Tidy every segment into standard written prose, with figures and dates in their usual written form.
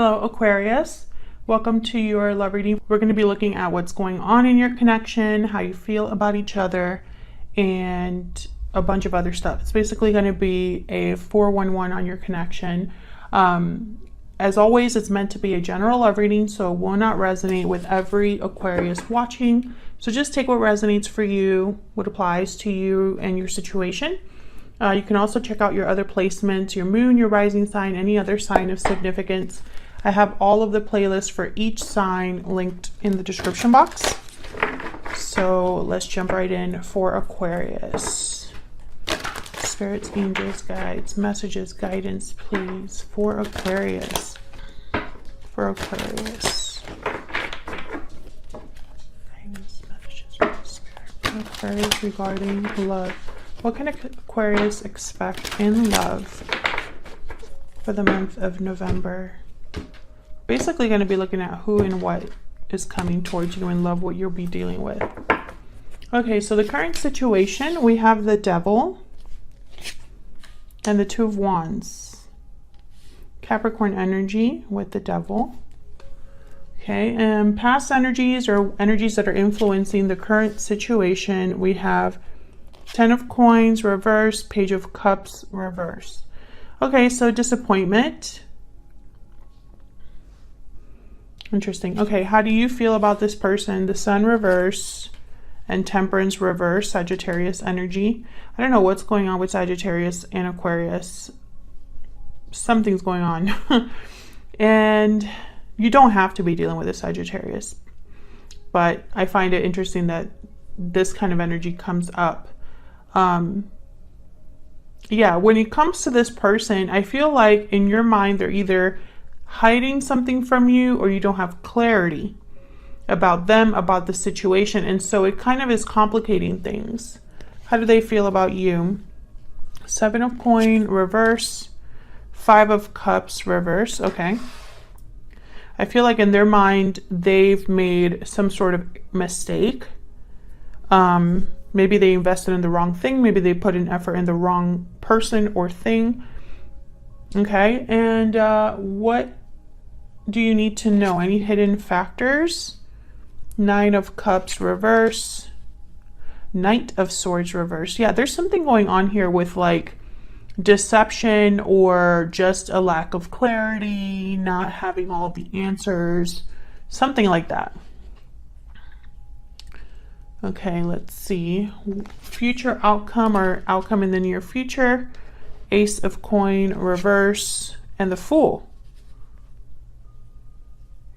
Hello Aquarius, welcome to your love reading. We're going to be looking at what's going on in your connection, how you feel about each other, and a bunch of other stuff. It's basically going to be a 411 on your connection. As always, it's meant to be a general love reading, so it will not resonate with every Aquarius watching. So just take what resonates for you, what applies to you and your situation. You can also check out your other placements, your moon, your rising sign, any other sign of significance. I have all of the playlists for each sign linked in the description box. So let's jump right in for Aquarius. Spirits, angels, guides, messages, guidance, please, for Aquarius. For Aquarius. Guidance, messages, for Aquarius regarding love. What can Aquarius expect in love for the month of November? Basically going to be looking at who and what is coming towards you in love, what you'll be dealing with. Okay, so the current situation, we have the Devil and the Two of Wands. Capricorn energy with the Devil. Okay, and past energies or energies that are influencing the current situation, we have Ten of Coins, reverse, Page of Cups, reverse. Okay, so disappointment. Interesting. Okay, how do you feel about this person? The Sun reverse and Temperance reverse, Sagittarius energy. I don't know what's going on with Sagittarius and Aquarius. Something's going on. And you don't have to be dealing with a Sagittarius. But I find it interesting that this kind of energy comes up. Yeah, when it comes to this person, I feel like in your mind they're either hiding something from you or you don't have clarity about them, about the situation, and so it kind of is complicating things. How do they feel about you? Seven of Coins reverse, Five of Cups reverse. Okay, I feel like in their mind they've made some sort of mistake. Maybe they invested in the wrong thing. Maybe they put an effort in the wrong person or thing. Okay, and what do you need to know? Any hidden factors? Nine of Cups reverse. Knight of Swords reverse. Yeah, there's something going on here with like deception or just a lack of clarity, not having all the answers, something like that. Okay, let's see. Future outcome or outcome in the near future. Ace of Coins reverse and the Fool.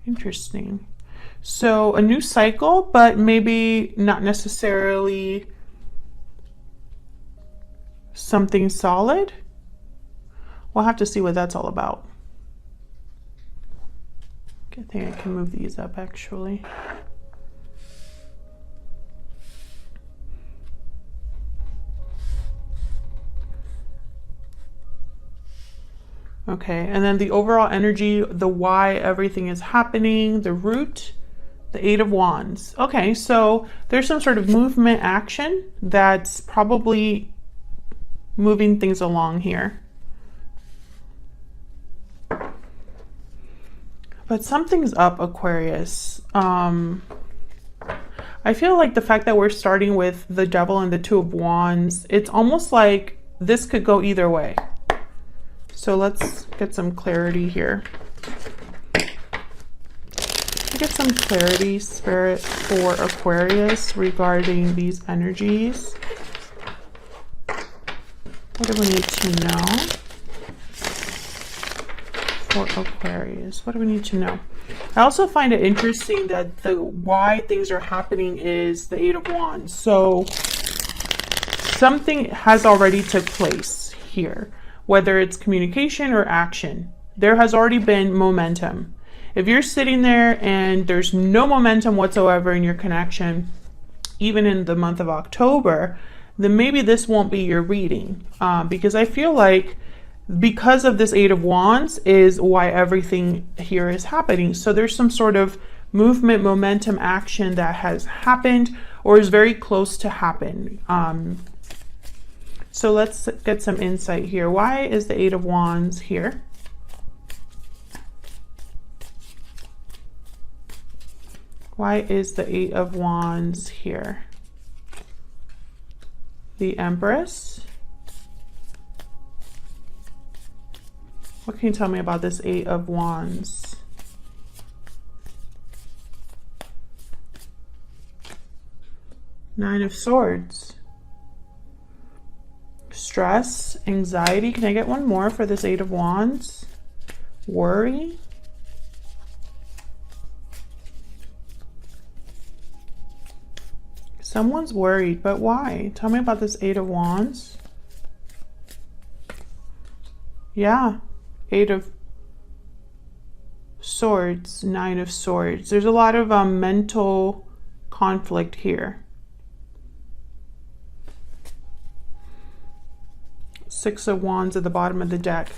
Interesting. So a new cycle, but maybe not necessarily something solid. We'll have to see what that's all about. I think I can move these up actually. Okay, and then the overall energy, the why everything is happening, the root, the Eight of Wands. Okay, so there's some sort of movement action that's probably moving things along here. But something's up, Aquarius. I feel like the fact that we're starting with the Devil and the Two of Wands, it's almost like this could go either way. So let's get some clarity here. Get some clarity, Spirit, for Aquarius regarding these energies. What do we need to know for Aquarius? What do we need to know? I also find it interesting that the why things are happening is the Eight of Wands. So something has already took place here. Whether it's communication or action, there has already been momentum. If you're sitting there and there's no momentum whatsoever in your connection, even in the month of October, then maybe this won't be your reading. Because I feel like because of this Eight of Wands is why everything here is happening. So there's some sort of movement, momentum, action that has happened or is very close to happen. So let's get some insight here. Why is the Eight of Wands here? Why is the Eight of Wands here? The Empress. What can you tell me about this Eight of Wands? Nine of Swords. Stress, anxiety. Can I get one more for this Eight of Wands? Worry. Someone's worried, but why? Tell me about this Eight of Wands. Yeah. Eight of Swords, Nine of Swords. There's a lot of mental conflict here. Six of Wands at the bottom of the deck.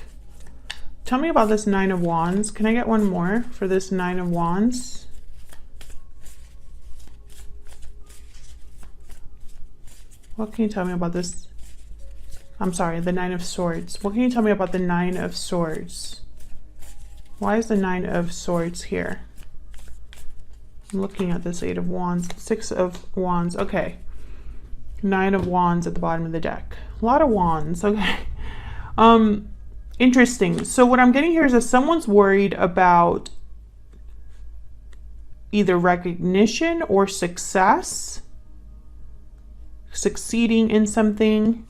Tell me about this Nine of Wands. Can I get one more for this Nine of Wands? What can you tell me about this? I'm sorry, the Nine of Swords. What can you tell me about the Nine of Swords? Why is the Nine of Swords here? I'm looking at this Eight of Wands. Six of Wands. Okay. Nine of Wands at the bottom of the deck. A lot of wands. Okay. Interesting. So what I'm getting here is that someone's worried about either recognition or success. Succeeding in something.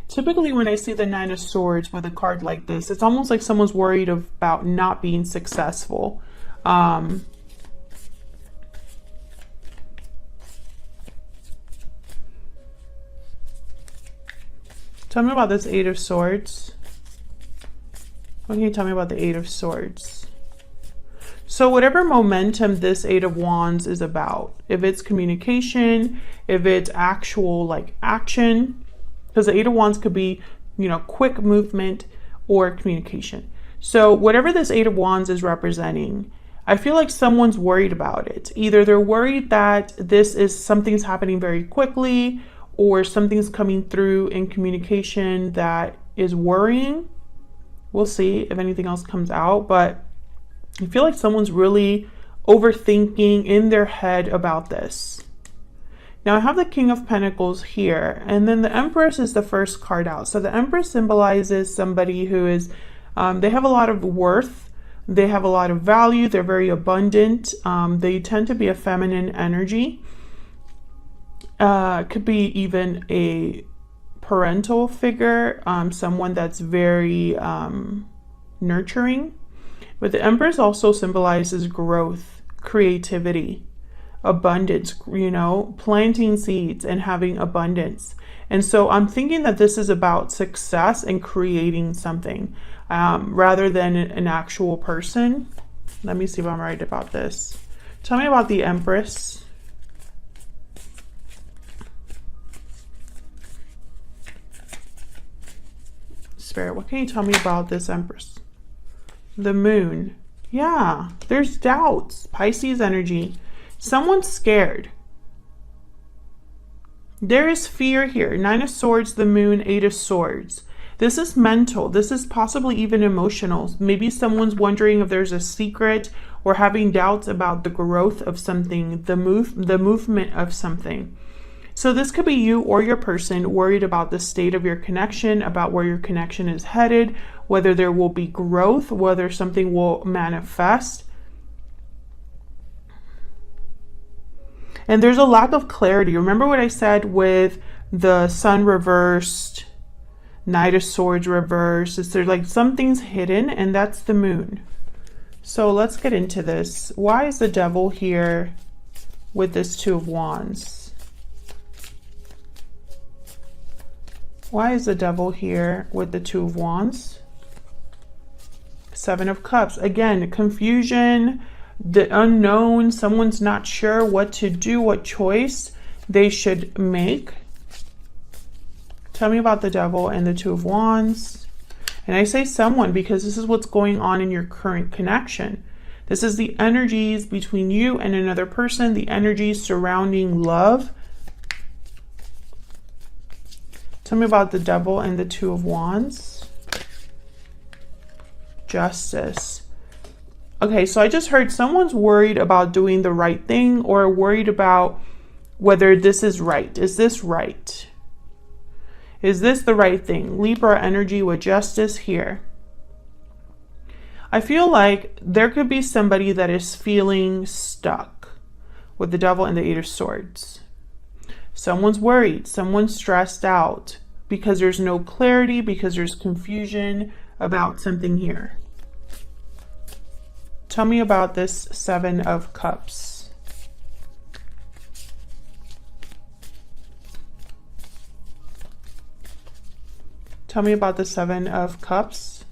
Typically when I see the Nine of Swords with a card like this, it's almost like someone's worried about not being successful. Tell me about this Eight of Swords. What can you tell me about the Eight of Swords? So whatever momentum this Eight of Wands is about, if it's communication, if it's actual like action, because the Eight of Wands could be, you know, quick movement or communication. So whatever this Eight of Wands is representing, I feel like someone's worried about it. Either they're worried that this is something's happening very quickly, or something's coming through in communication that is worrying. We'll see if anything else comes out, but I feel like someone's really overthinking in their head about this. Now I have the King of Pentacles here, and then the Empress is the first card out. So the Empress symbolizes somebody who is, they have a lot of worth, they have a lot of value, they're very abundant, they tend to be a feminine energy. Could be even a parental figure, someone that's very nurturing. But the Empress also symbolizes growth, creativity, abundance, you know, planting seeds and having abundance. And so I'm thinking that this is about success and creating something rather than an actual person. Let me see if I'm right about this. Tell me about the Empress. Spirit, what can you tell me about this Empress? The Moon. Yeah, there's doubts. Pisces energy. Someone's scared. There is fear here. Nine of Swords, the Moon, Eight of Swords. This is mental. This is possibly even emotional. Maybe someone's wondering if there's a secret or having doubts about the growth of something, the movement of something. So this could be you or your person worried about the state of your connection, about where your connection is headed, whether there will be growth, whether something will manifest. And there's a lack of clarity. Remember what I said with the Sun reversed, Knight of Swords reversed. Is there like something's hidden, and that's the Moon. So let's get into this. Why is the Devil here with this Two of Wands? Why is the Devil here with the Two of Wands? Seven of Cups. Again, confusion, the unknown. Someone's not sure what to do, what choice they should make. Tell me about the Devil and the Two of Wands. And I say someone because this is what's going on in your current connection. This is the energies between you and another person, the energies surrounding love. Tell me about the Devil and the Two of Wands. Justice. Okay, so I just heard someone's worried about doing the right thing or worried about whether this is right. Is this right? Is this the right thing? Libra energy with justice here. I feel like there could be somebody that is feeling stuck with the Devil and the Eight of Swords. Someone's worried, someone's stressed out because there's no clarity, because there's confusion about something here. Tell me about this Seven of Cups. Tell me about the Seven of Cups.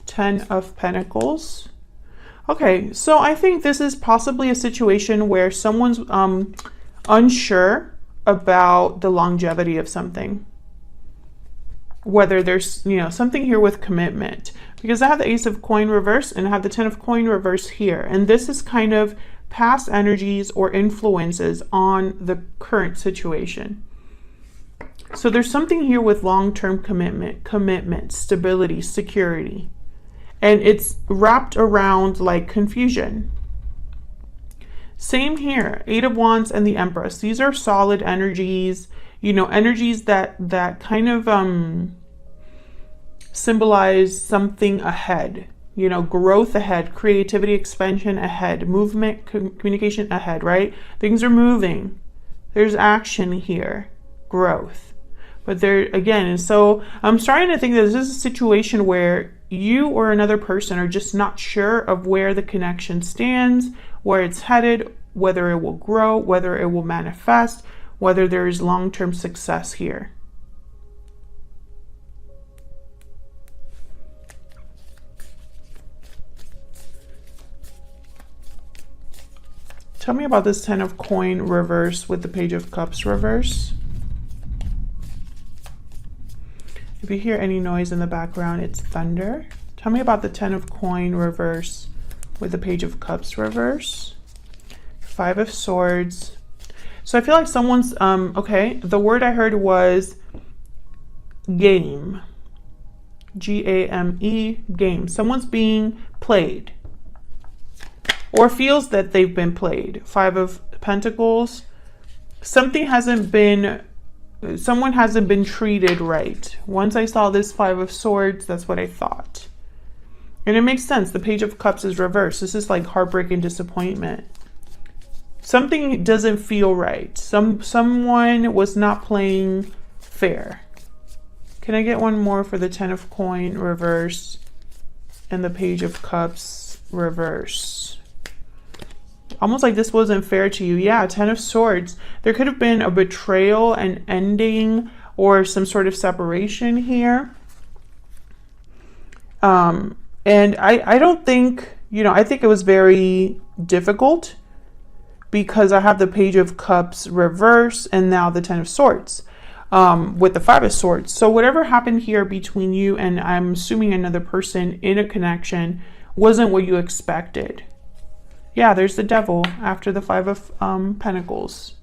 10 of Pentacles. Okay, so I think this is possibly a situation where someone's unsure about the longevity of something. Whether there's, something here with commitment. Because I have the Ace of Coin reverse and I have the 10 of Coin reverse here. And this is kind of past energies or influences on the current situation. So there's something here with long-term commitment, stability, security. And it's wrapped around like confusion. Same here, Eight of Wands and the Empress. These are solid energies, energies that kind of symbolize something ahead, growth ahead, creativity, expansion ahead, movement, communication ahead, right? Things are moving. There's action here, growth. But there again, and so I'm starting to think that this is a situation where you or another person are just not sure of where the connection stands, where it's headed, whether it will grow, whether it will manifest, whether there is long-term success here. Tell me about this 10 of Coin reverse with the Page of Cups reverse. If you hear any noise in the background, it's thunder. Tell me about the 10 of Coin reverse with the Page of Cups reverse. 5 of Swords. So I feel like someone's, okay, the word I heard was game. G-A-M-E, game. Someone's being played or feels that they've been played. 5 of Pentacles. Someone hasn't been treated right. Once I saw this 5 of Swords, that's what I thought. And it makes sense. The Page of Cups is reversed. This is like heartbreak and disappointment. Something doesn't feel right. Someone was not playing fair. Can I get one more for the 10 of Coin reverse and the Page of Cups reverse? Almost like this wasn't fair to you. Yeah, 10 of Swords. There could have been a betrayal, an ending, or some sort of separation here. And I don't think, I think it was very difficult because I have the Page of Cups reverse and now the 10 of Swords with the 5 of Swords. So whatever happened here between you and I'm assuming another person in a connection wasn't what you expected. Yeah, there's the Devil after the 5 of Pentacles.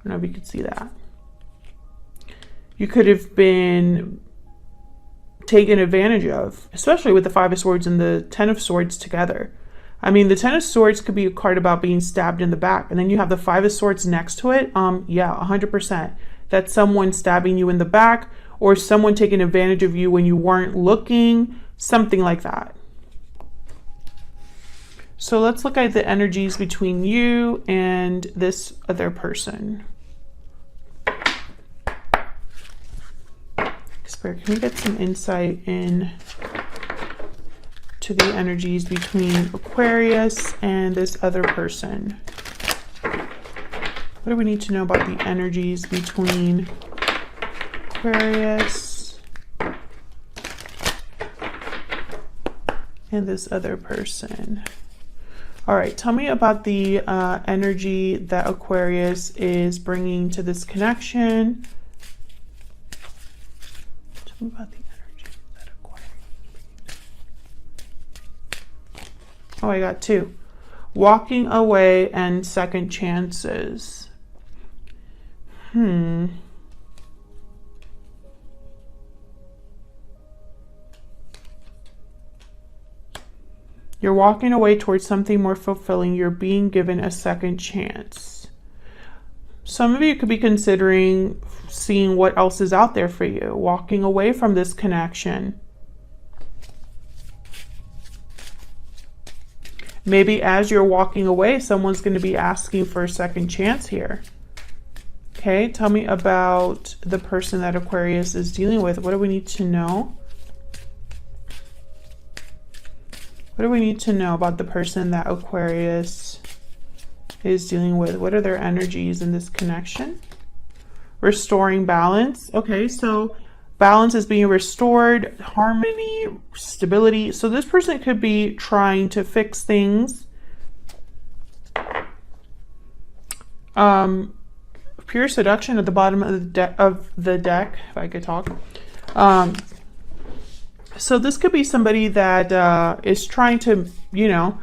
I don't know if you could see that. You could have been taken advantage of, especially with the 5 of Swords and the 10 of Swords together. I mean, the 10 of Swords could be a card about being stabbed in the back, and then you have the 5 of Swords next to it. Yeah, 100%. That's someone stabbing you in the back or someone taking advantage of you when you weren't looking, something like that. So let's look at the energies between you and this other person. Spirit, can we get some insight in to the energies between Aquarius and this other person? What do we need to know about the energies between Aquarius and this other person? All right, tell me about the energy that Aquarius is bringing to this connection. Tell me about the energy that Aquarius is bringing. Oh, I got 2. Walking away and second chances. You're walking away towards something more fulfilling. You're being given a second chance. Some of you could be considering seeing what else is out there for you, walking away from this connection. Maybe as you're walking away, someone's going to be asking for a second chance here. Okay, tell me about the person that Aquarius is dealing with. What do we need to know? What do we need to know about the person that Aquarius is dealing with? What are their energies in this connection? Restoring balance. Okay, so balance is being restored, harmony, stability. So this person could be trying to fix things. Pure seduction at the bottom of the deck, if I could talk. So this could be somebody that is trying to, you know,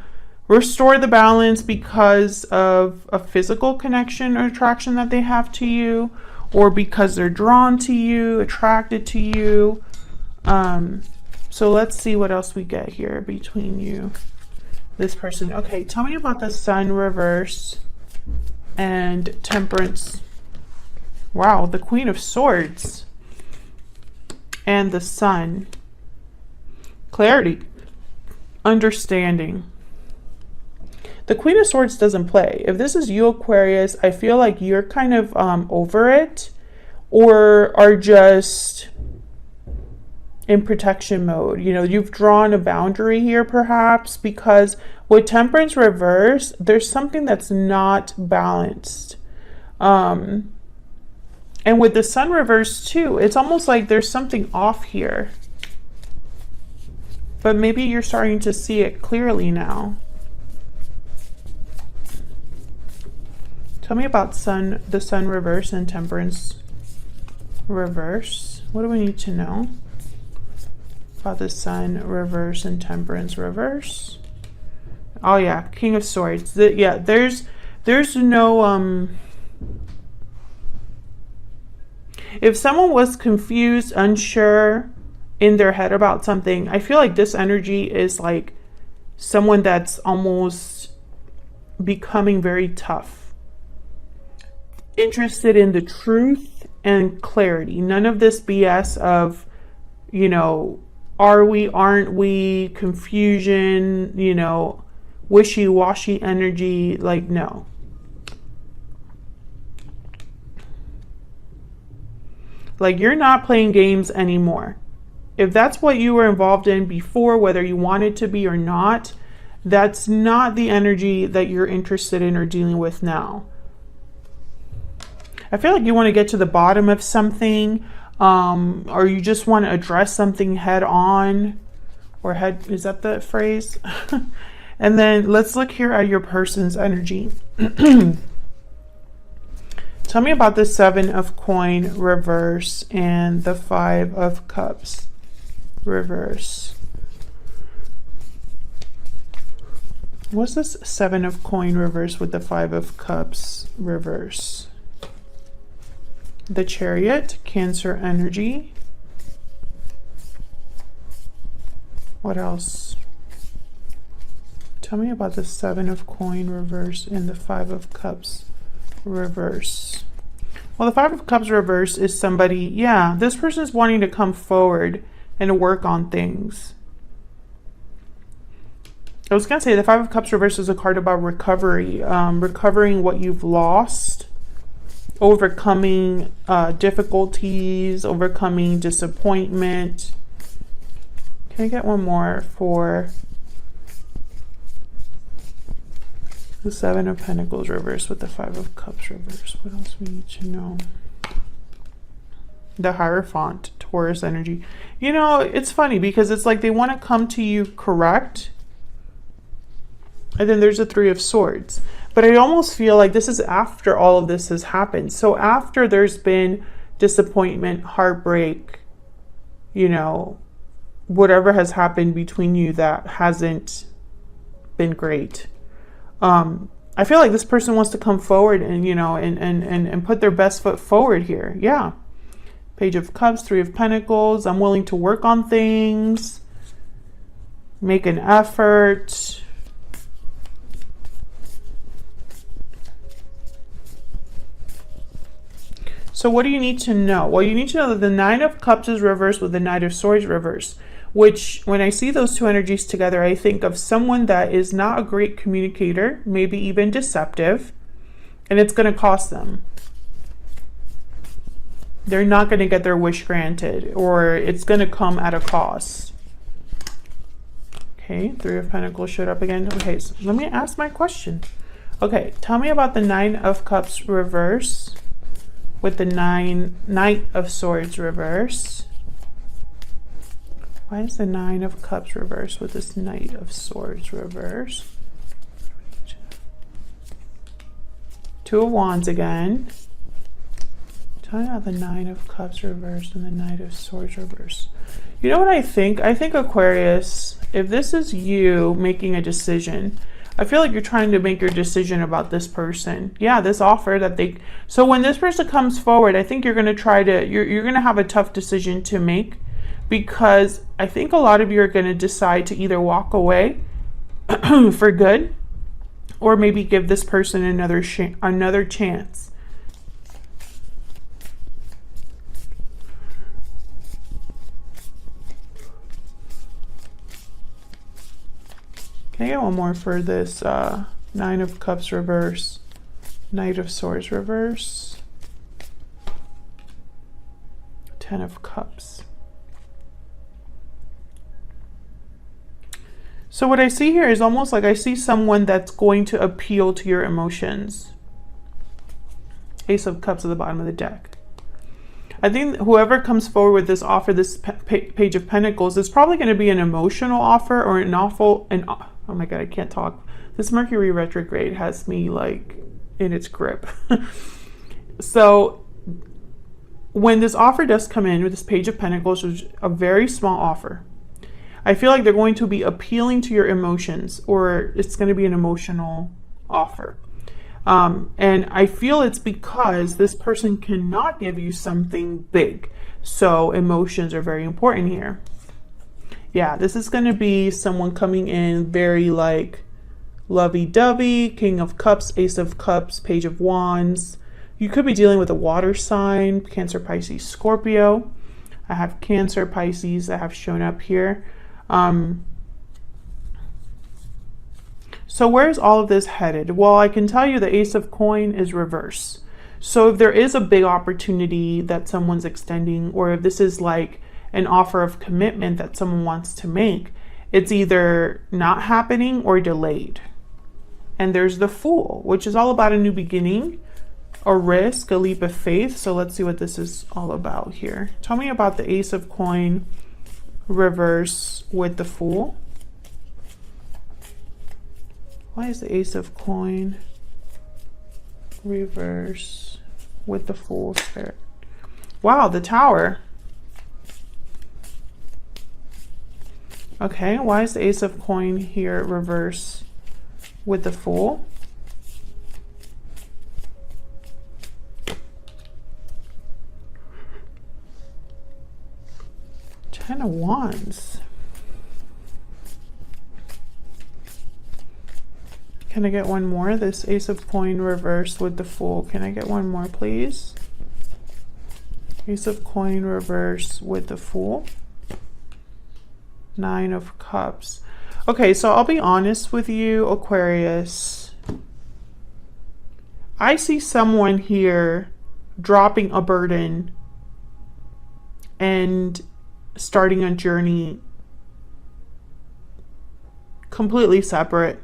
restore the balance because of a physical connection or attraction that they have to you, or because they're drawn to you, attracted to you. So let's see what else we get here between you, this person. Okay, tell me about the Sun reverse and Temperance. Wow, the Queen of Swords and the Sun. Clarity, understanding. The Queen of Swords doesn't play. If this is you, Aquarius, I feel like you're kind of over it, or are just in protection mode. You know, you've drawn a boundary here perhaps, because with Temperance reverse, there's something that's not balanced. And with the Sun reverse too, it's almost like there's something off here. But maybe you're starting to see it clearly now. Tell me about the Sun reverse and Temperance reverse. What do we need to know about the Sun reverse and Temperance reverse? Oh yeah, King of Swords. Yeah, there's no if someone was confused, unsure in their head about something, I feel like this energy is like someone that's almost becoming very tough, interested in the truth and clarity. None of this BS of, you know, are we, aren't we, confusion, you know, wishy-washy energy. Like, no. Like, you're not playing games anymore. If that's what you were involved in before, whether you wanted to be or not, that's not the energy that you're interested in or dealing with now. I feel like you want to get to the bottom of something, or you just want to address something head on, or head, is that the phrase? And then let's look here at your person's energy. Tell me about the Seven of Coin reverse and the Five of Cups reverse. What's this Seven of Coin reverse with the Five of Cups reverse? The Chariot, Cancer energy. What else? Tell me about the Seven of Coin reverse and the Five of Cups reverse. Well, the Five of Cups reverse is somebody, yeah, this person is wanting to come forward and work on things. I was going to say the Five of Cups reverse is a card about recovery, recovering what you've lost, overcoming difficulties, overcoming disappointment. Can I get one more for the Seven of Pentacles reverse with the Five of Cups reverse? What else we need to know? The Hierophant, Taurus energy. You know, it's funny because it's like they want to come to you correct. And then there's a Three of Swords. But I almost feel like this is after all of this has happened. So after there's been disappointment, heartbreak, you know, whatever has happened between you that hasn't been great. I feel like this person wants to come forward and, you know, and put their best foot forward here. Yeah. Page of Cups, Three of Pentacles. I'm willing to work on things. make an effort. So what do you need to know? Well, you need to know that the Nine of Cups is reversed with the Knight of Swords reversed, which when I see those two energies together, I think of someone that is not a great communicator, maybe even deceptive, and it's going to cost them. They're not going to get their wish granted, or it's going to come at a cost. Okay, Three of Pentacles showed up again. Okay, so let me ask my question. Okay, tell me about the Nine of Cups reverse with the Knight of Swords reverse. Why is the Nine of Cups reverse with this Knight of Swords reverse? Two of Wands again. Tell me about the Nine of Cups reverse and the Knight of Swords reverse. You know what I think? I think, Aquarius, if this is you making a decision, I feel like you're trying to make your decision about this person. Yeah, this offer that they... So when this person comes forward, I think you're going to try to... You're going to have a tough decision to make, because I think a lot of you are going to decide to either walk away for good, or maybe give this person another chance. Can I get one more for this Nine of Cups reverse, Knight of Swords reverse, Ten of Cups. So what I see here is almost like I see someone that's going to appeal to your emotions. Ace of Cups at the bottom of the deck. I think whoever comes forward with this offer, this Page of Pentacles, is probably going to be an emotional offer, or oh my God, I can't talk. This Mercury retrograde has me like in its grip. So when this offer does come in with this Page of Pentacles, which is a very small offer, I feel like they're going to be appealing to your emotions, or it's going to be an emotional offer. And I feel it's because this person cannot give you something big. So emotions are very important here. Yeah, this is going to be someone coming in very like lovey-dovey, King of Cups, Ace of Cups, Page of Wands. You could be dealing with a water sign, Cancer, Pisces, Scorpio. I have Cancer, Pisces that have shown up here. So where's all of this headed? Well, I can tell you the Ace of Coin is reverse. So if there is a big opportunity that someone's extending, or if this is like an offer of commitment that someone wants to make, it's either not happening or delayed. And there's the Fool, which is all about a new beginning, a risk, a leap of faith. So let's see what this is all about here. Tell me about the Ace of Coin reverse with the Fool. Why is the Ace of Coin reverse with the Fool Spirit? Wow, the Tower. Okay, why is the Ace of Coin here reverse with the Fool? Ten of Wands. Can I get one more? This Ace of Coin reverse with the Fool. Can I get one more, please? Ace of Coin reverse with the Fool. Nine of Cups. Okay, so I'll be honest with you, Aquarius. I see someone here dropping a burden and starting a journey completely separate.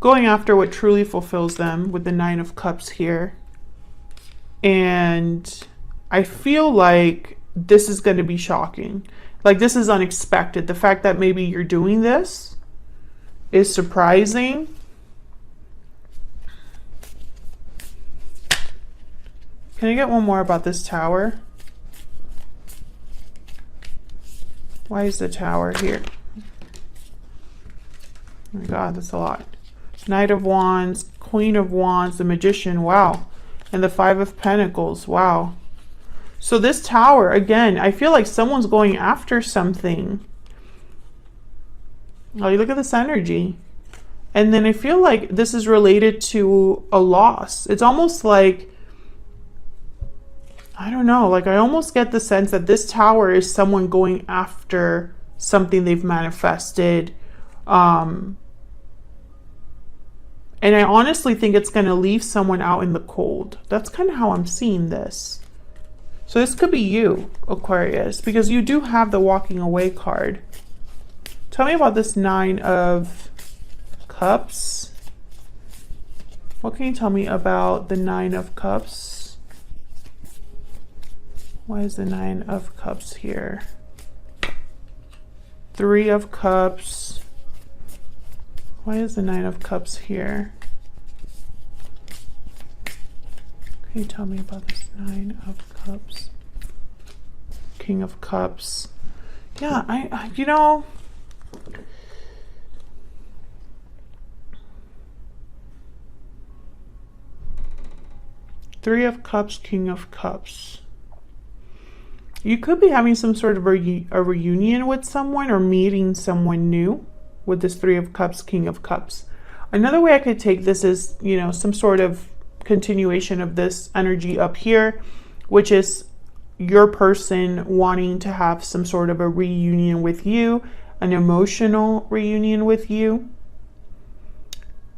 Going after what truly fulfills them with the Nine of Cups here. And I feel like this is going to be shocking. Like, this is unexpected. The fact that maybe you're doing this is surprising. Can I get one more about this Tower? Why is the Tower here? Oh my God, that's a lot. Knight of Wands, Queen of Wands, the Magician, wow. And the Five of Pentacles, wow. So this Tower, again, I feel like someone's going after something. Oh, you look at this energy. And then I feel like this is related to a loss. It's almost like, I don't know, like I almost get the sense that this tower is someone going after something they've manifested. And I honestly think it's going to leave someone out in the cold. That's kind of how I'm seeing this. So this could be you, Aquarius, because you do have the walking away card. Tell me about this 9 of Cups. What can you tell me about the 9 of Cups? Why is the 9 of Cups here? 3 of Cups. Why is the 9 of Cups here? Can you tell me about this 9 of Cups? King of Cups. Yeah, I you know, Three of Cups, King of Cups. You could be having some sort of a reunion with someone or meeting someone new with this 3 of Cups, King of Cups. Another way I could take this is, you know, some sort of continuation of this energy up here, which is your person wanting to have some sort of a reunion with you, an emotional reunion with you.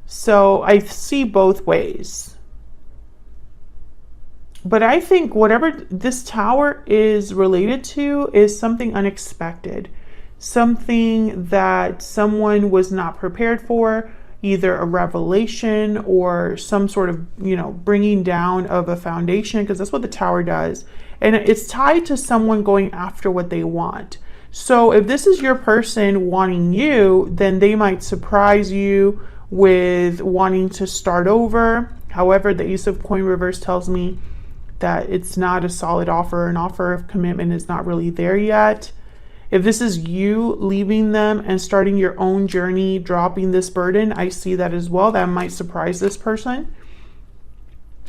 So I see both ways. But I think whatever this tower is related to is something unexpected, something that someone was not prepared for, either a revelation or some sort of, you know, bringing down of a foundation, because that's what the tower does. And it's tied to someone going after what they want. So if this is your person wanting you, then they might surprise you with wanting to start over. However, the Ace of Coin reverse tells me that it's not a solid offer. An offer of commitment is not really there yet. If this is you leaving them and starting your own journey, dropping this burden, I see that as well. That might surprise this person.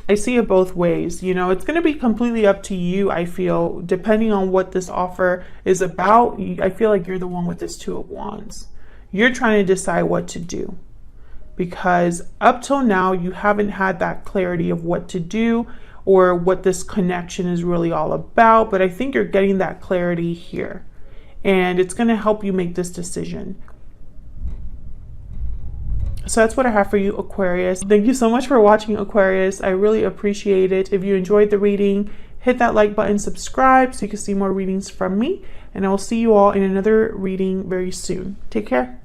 I see it both ways. You know, it's going to be completely up to you, I feel, depending on what this offer is about. I feel like you're the one with this 2 of Wands. You're trying to decide what to do, because up till now, you haven't had that clarity of what to do or what this connection is really all about. But I think you're getting that clarity here, and it's going to help you make this decision. So that's what I have for you, Aquarius. Thank you so much for watching, Aquarius. I really appreciate it. If you enjoyed the reading, hit that like button, subscribe so you can see more readings from me, and I will see you all in another reading very soon. Take care.